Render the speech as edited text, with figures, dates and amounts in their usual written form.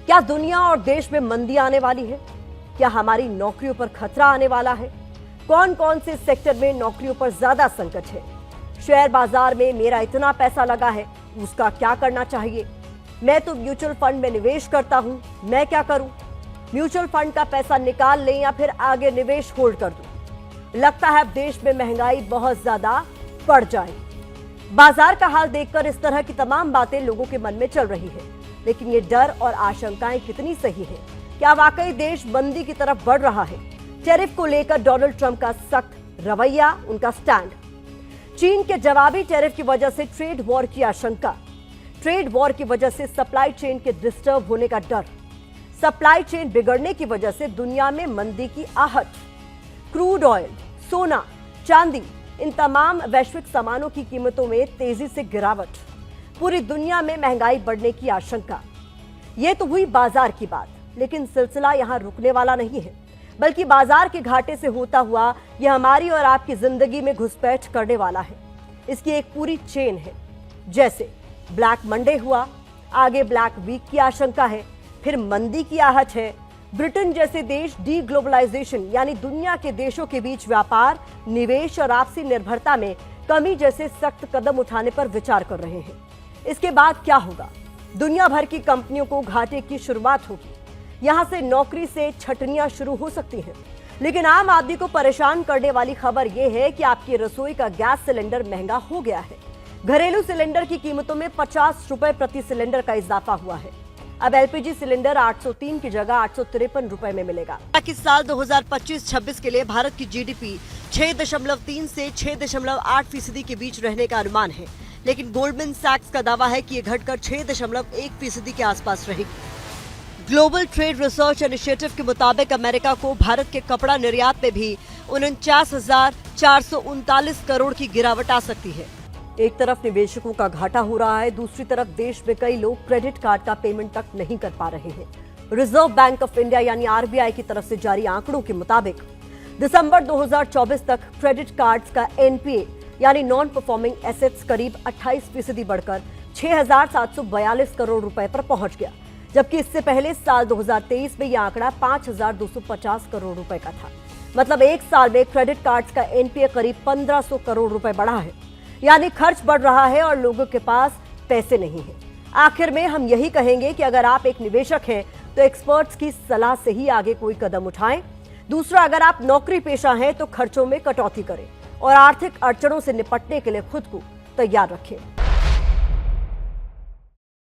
क्या दुनिया और देश में मंदी आने वाली है? क्या हमारी नौकरियों पर खतरा आने वाला है? कौन कौन से सेक्टर में नौकरियों पर ज्यादा संकट है? शेयर बाजार में मेरा इतना पैसा लगा है, उसका क्या करना चाहिए? मैं तो म्यूचुअल फंड में निवेश करता हूं, मैं क्या करूं? म्यूचुअल फंड का पैसा निकाल लें या फिर आगे निवेश होल्ड कर दूं? लगता है अब देश में महंगाई बहुत ज्यादा बढ़ जाएगी। बाजार का हाल देखकर इस तरह की तमाम बातें लोगों के मन में चल रही है, लेकिन ये डर और आशंकाएं कितनी सही है? क्या वाकई देश मंदी की तरफ बढ़ रहा है? टैरिफ को लेकर डोनाल्ड ट्रंप का सख्त रवैया, उनका स्टैंड। चीन के जवाबी टैरिफ की वजह से ट्रेड वॉर की आशंका, ट्रेड वॉर की वजह से सप्लाई चेन के डिस्टर्ब होने का डर, सप्लाई चेन बिगड़ने की वजह से दुनिया में मंदी की आहट, क्रूड ऑयल, सोना, चांदी, इन तमाम वैश्विक सामानों की कीमतों में तेजी से गिरावट, पूरी दुनिया में महंगाई बढ़ने की आशंका। यह तो हुई बाजार की बात, लेकिन सिलसिला यहां रुकने वाला नहीं है, बल्कि बाजार के घाटे से होता हुआ यह हमारी और आपकी जिंदगी में घुसपैठ करने वाला है। इसकी एक पूरी चेन है। जैसे ब्लैक मंडे हुआ, आगे ब्लैक वीक की आशंका है, फिर मंदी की आहट है। ब्रिटेन जैसे देश डी ग्लोबलाइजेशन यानी दुनिया के देशों के बीच व्यापार, निवेश और आपसी निर्भरता में कमी जैसे सख्त कदम उठाने पर विचार कर रहे हैं। इसके बाद क्या होगा? दुनिया भर की कंपनियों को घाटे की शुरुआत होगी। यहां से नौकरी से छटनियां शुरू हो सकती हैं। लेकिन आम आदमी को परेशान करने वाली खबर यह है कि आपकी रसोई का गैस सिलेंडर महंगा हो गया है। घरेलू सिलेंडर की कीमतों में 50 रुपए प्रति सिलेंडर का इजाफा हुआ है। अब एलपीजी सिलेंडर 803 की जगह 853 रुपए में मिलेगा। कि साल 2025-26 के लिए भारत की जीडीपी 6.3 से 6.8% के बीच रहने का अनुमान है, लेकिन गोल्डमैन सैक्स का दावा है कि यह घटकर 6.1% के आसपास रहेगी। ग्लोबल ट्रेड रिसर्च इनिशिएटिव के मुताबिक अमेरिका को भारत के कपड़ा निर्यात में भी 49,439 करोड़ की गिरावट आ सकती है। एक तरफ निवेशकों का घाटा हो रहा है, दूसरी तरफ देश में कई लोग क्रेडिट कार्ड का पेमेंट तक नहीं कर पा रहे हैं। रिजर्व बैंक ऑफ इंडिया यानी आरबीआई की तरफ से जारी आंकड़ों के मुताबिक दिसंबर 2024 तक क्रेडिट कार्ड्स का एनपीए यानी नॉन परफॉर्मिंग एसेट्स करीब 28% बढ़कर 6,742 करोड़ रुपए पर पहुंच गया, जबकि इससे पहले साल 2023 में यह आंकड़ा 5,250 करोड़ रुपए का था। मतलब एक साल में क्रेडिट कार्ड्स का एनपीए करीब 1,500 करोड़ रुपए बढ़ा है। यानी खर्च बढ़ रहा है और लोगों के पास पैसे नहीं है। आखिर में हम यही कहेंगे कि अगर आप एक निवेशक हैं तो एक्सपर्ट्स की सलाह से ही आगे कोई कदम उठाएं। दूसरा, अगर आप नौकरी पेशा हैं तो खर्चों में कटौती करें और आर्थिक अड़चनों से निपटने के लिए खुद को तैयार रखें।